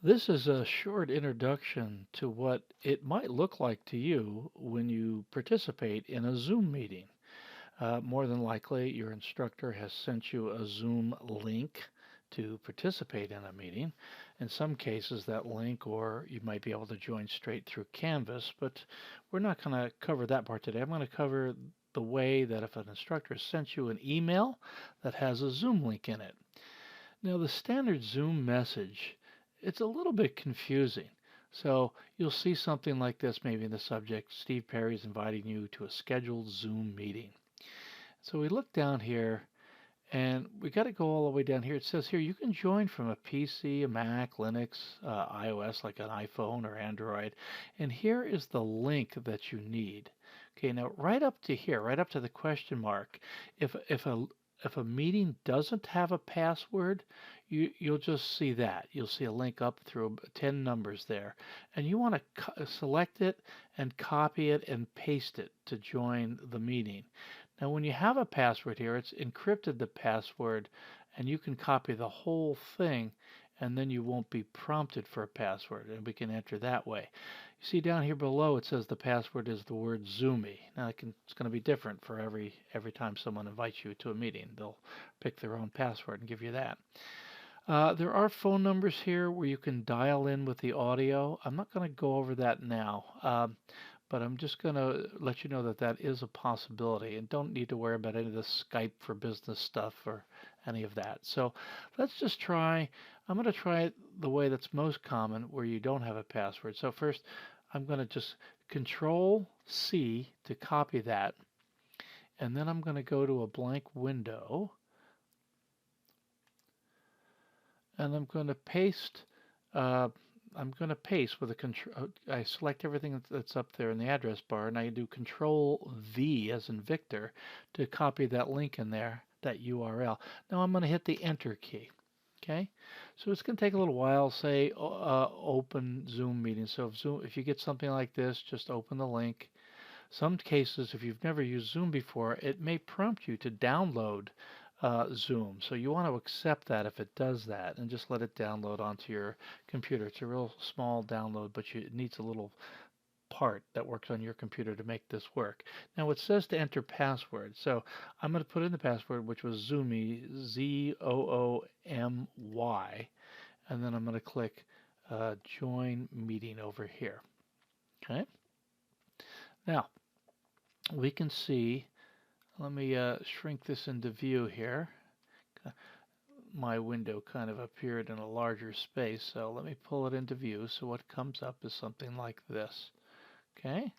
This is a short introduction to what it might look like to you when you participate in a Zoom meeting. More than likely, your instructor has sent you a Zoom link to participate in a meeting. In some cases, that link, or you might be able to join straight through Canvas, but we're not going to cover that part today. I'm going to cover the way that if an instructor sent you an email that has a Zoom link in it. Now, the standard Zoom message, it's a little bit confusing. So you'll see something like this maybe in the subject, Steve Perry's inviting you to a scheduled Zoom meeting. So we look down here and we got to go all the way down here. It says here you can join from a PC, a Mac, Linux, iOS like an iPhone or Android. And here is the link that you need. Okay, now right up to here, right up to the question mark, if a meeting doesn't have a password, you'll just see that. You'll see a link up through 10 numbers there. And you want to select it and copy it and paste it to join the meeting. Now, when you have a password here, it's encrypted the password, and you can copy the whole thing, and then you won't be prompted for a password, and we can enter that way. You see down here below, it says the password is the word Zoomy. Now, it's going to be different for every time someone invites you to a meeting. They'll pick their own password and give you that. There are phone numbers here where you can dial in with the audio. I'm not going to go over that now. But I'm just going to let you know that that is a possibility and don't need to worry about any of the Skype for business stuff or any of that. So let's just try. I'm going to try it the way that's most common where you don't have a password. So first, I'm going to just Control C to copy that. And then I'm going to go to a blank window and uh, I'm going to paste with a control. I select everything that's up there in the address bar, and I do Control V as in Victor to copy that link in there, that URL. Now I'm going to hit the Enter key. Okay, so it's going to take a little while. Say open Zoom meeting. So if you get something like this, just open the link. Some cases, if you've never used Zoom before, it may prompt you to download Zoom. So you want to accept that if it does that and just let it download onto your computer. It's a real small download, but it needs a little part that works on your computer to make this work. Now it says to enter password. So I'm going to put in the password, which was Zoomy, Zoomy, and then I'm going to click join meeting over here. Okay. Now we can see, let me shrink this into view here. My window kind of appeared in a larger space, so let me pull it into view. So what comes up is something like this. Okay,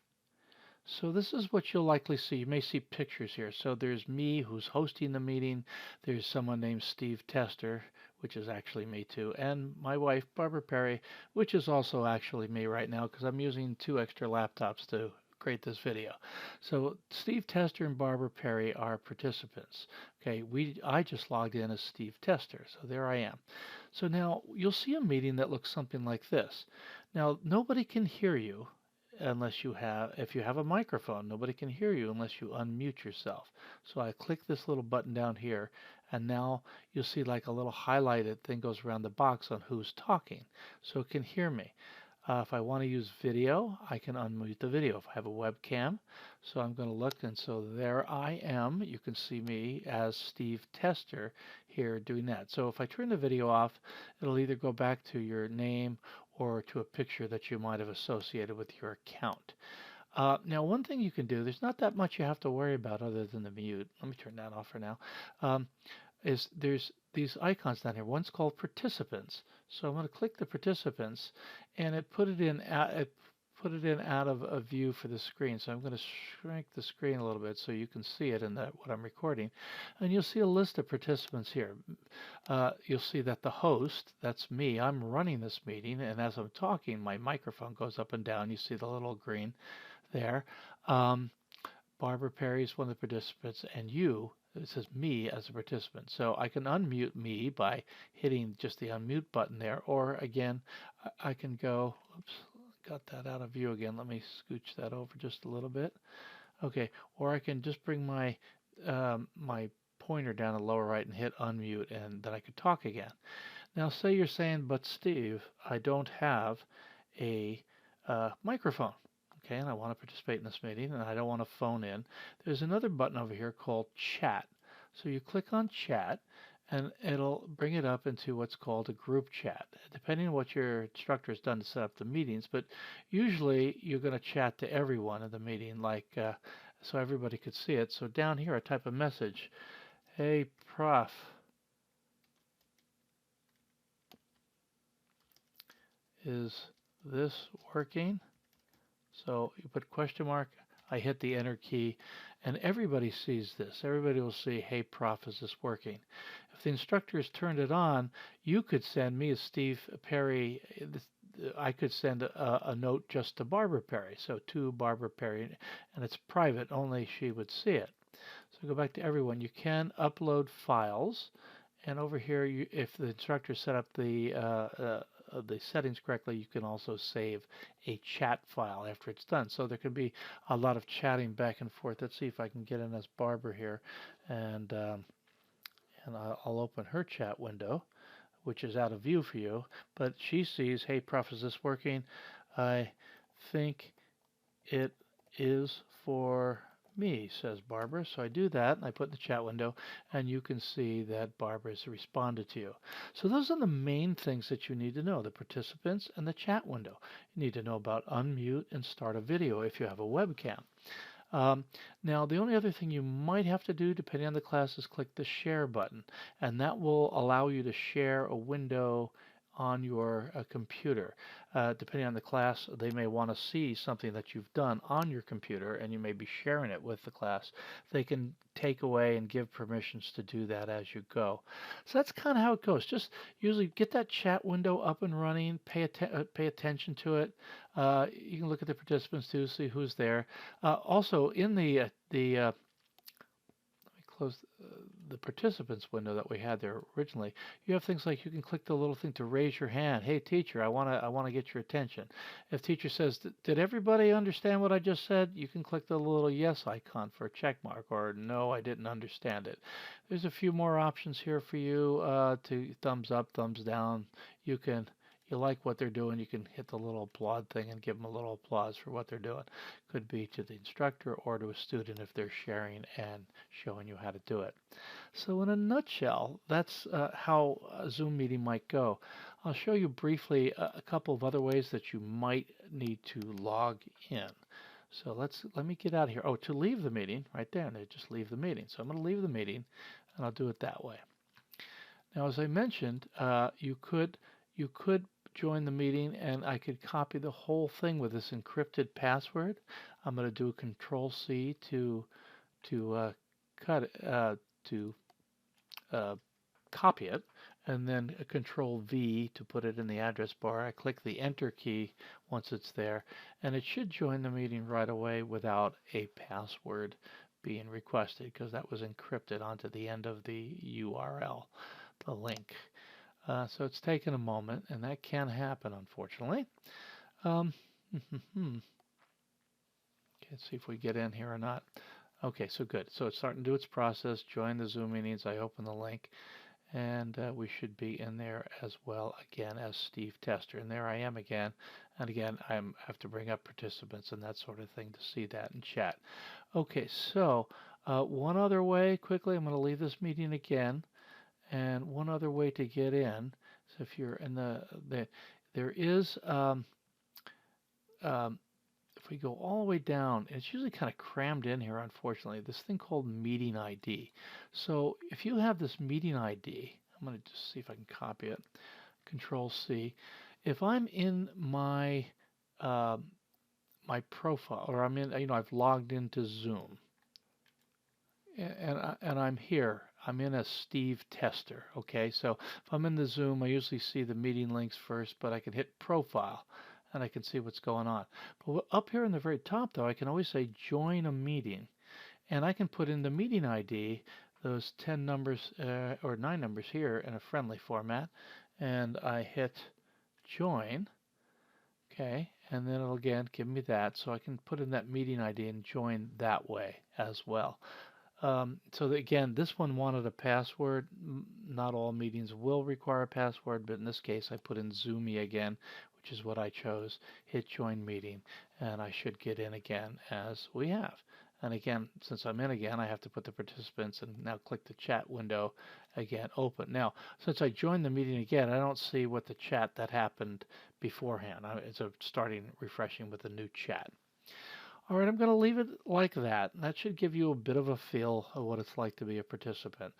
so this is what you'll likely see. You may see pictures here. So there's me who's hosting the meeting. There's someone named Steve Tester, which is actually me too, and my wife Barbara Perry, which is also actually me right now because I'm using two extra laptops to create this video. So Steve Tester and Barbara Perry are participants. Okay, I just logged in as Steve Tester, so there I am. So now you'll see a meeting that looks something like this. Now nobody can hear you unless if you have a microphone, nobody can hear you unless you unmute yourself. So I click this little button down here, and now you'll see like a little highlighted thing goes around the box on who's talking, so it can hear me. If I want to use video, I can unmute the video if I have a webcam. So I'm going to look, and so there I am. You can see me as Steve Tester here doing that. So if I turn the video off, it'll either go back to your name or to a picture that you might have associated with your account. Now, one thing you can do, there's not that much you have to worry about other than the mute. Let me turn that off for now. Um, is there's these icons down here. One's called participants. So I'm going to click the participants, and it put it in out of a view for the screen. So I'm going to shrink the screen a little bit so you can see it in what I'm recording, and you'll see a list of participants here. You'll see that the host, that's me, I'm running this meeting, and as I'm talking, my microphone goes up and down. You see the little green there. Um, Barbara Perry is one of the participants, and it says me as a participant. So I can unmute me by hitting just the unmute button there, or again, I can go, oops, got that out of view again. Let me scooch that over just a little bit. Okay, or I can just bring my pointer down the lower right and hit unmute, and then I could talk again. Now, say you're saying, but Steve, I don't have a microphone, okay, and I want to participate in this meeting and I don't want to phone in. There's another button over here called Chat. So you click on Chat and it'll bring it up into what's called a group chat, depending on what your instructor has done to set up the meetings. But usually you're going to chat to everyone in the meeting, so everybody could see it. So down here, I type a message. Hey, Prof. Is this working? So you put question mark, I hit the enter key, and everybody sees this. Everybody will see, hey, Prof, is this working? If the instructor has turned it on, you could send me as Steve Perry, I could send a note just to Barbara Perry, so to Barbara Perry, and it's private, only she would see it. So go back to everyone. You can upload files, and over here, if the instructor set up the settings correctly, you can also save a chat file after it's done. So there could be a lot of chatting back and forth. Let's see if I can get in as Barbara here, and I'll open her chat window, which is out of view for you. But she sees, hey, Prof, is this working? I think it is for me, says Barbara. So I do that, and I put in the chat window, and you can see that Barbara has responded to you. So those are the main things that you need to know, the participants and the chat window. You need to know about unmute and start a video if you have a webcam. Now, the only other thing you might have to do, depending on the class, is click the share button, and that will allow you to share a window on your computer. Depending on the class, they may want to see something that you've done on your computer, and you may be sharing it with the class. They can take away and give permissions to do that as you go. So that's kind of how it goes. Just usually get that chat window up and running, pay attention to it. You can look at the participants too, see who's there. Also, in let me close the participants window that we had there originally. You have things like you can click the little thing to raise your hand. Hey, teacher, I want to get your attention. If teacher says, did everybody understand what I just said? You can click the little yes icon for a check mark, or no, I didn't understand it. There's a few more options here for you to thumbs up, thumbs down. You like what they're doing, you can hit the little applaud thing and give them a little applause for what they're doing. Could be to the instructor or to a student if they're sharing and showing you how to do it. So in a nutshell, that's how a Zoom meeting might go. I'll show you briefly a couple of other ways that you might need to log in. So let me get out of here. Oh, to leave the meeting, right there, and they just leave the meeting. So I'm going to leave the meeting, and I'll do it that way. Now, as I mentioned, you could join the meeting, and I could copy the whole thing with this encrypted password. I'm going to do Control C to cut it, to copy it, and then a Control V to put it in the address bar. I click the Enter key once it's there, and it should join the meeting right away without a password being requested, because that was encrypted onto the end of the URL, the link. So it's taken a moment, and that can happen, unfortunately. Okay, let's see if we get in here or not. Okay, so good. So it's starting to do its process. Join the Zoom meetings. I open the link, and we should be in there as well again as Steve Tester. And there I am again. And again, I have to bring up participants and that sort of thing to see that in chat. Okay, so one other way, quickly, I'm going to leave this meeting again. And one other way to get in, so if you're in there is, if we go all the way down, it's usually kind of crammed in here, unfortunately, this thing called Meeting ID. So if you have this Meeting ID, I'm going to just see if I can copy it, Control C. If I'm in my my profile, or I'm in, I've logged into Zoom, and I'm here. I'm in as Steve Tester, okay? So if I'm in the Zoom, I usually see the meeting links first, but I can hit Profile, and I can see what's going on. But up here in the very top, though, I can always say Join a Meeting, and I can put in the meeting ID, those 10 numbers, or 9 numbers here in a friendly format, and I hit Join, okay? And then it'll again give me that, so I can put in that meeting ID and join that way as well. So that, again, this one wanted a password. Not all meetings will require a password, but in this case, I put in Zoomy again, which is what I chose. Hit join meeting, and I should get in again as we have. And again, since I'm in again, I have to put the participants and now click the chat window again open. Now, since I joined the meeting again, I don't see what the chat that happened beforehand. It's starting refreshing with a new chat. All right, I'm going to leave it like that. That should give you a bit of a feel of what it's like to be a participant.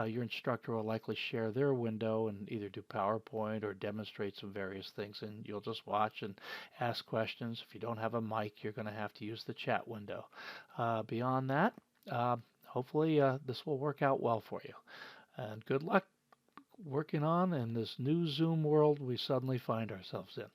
Your instructor will likely share their window and either do PowerPoint or demonstrate some various things, and you'll just watch and ask questions. If you don't have a mic, you're going to have to use the chat window. Beyond that, hopefully this will work out well for you. And good luck working on in this new Zoom world we suddenly find ourselves in.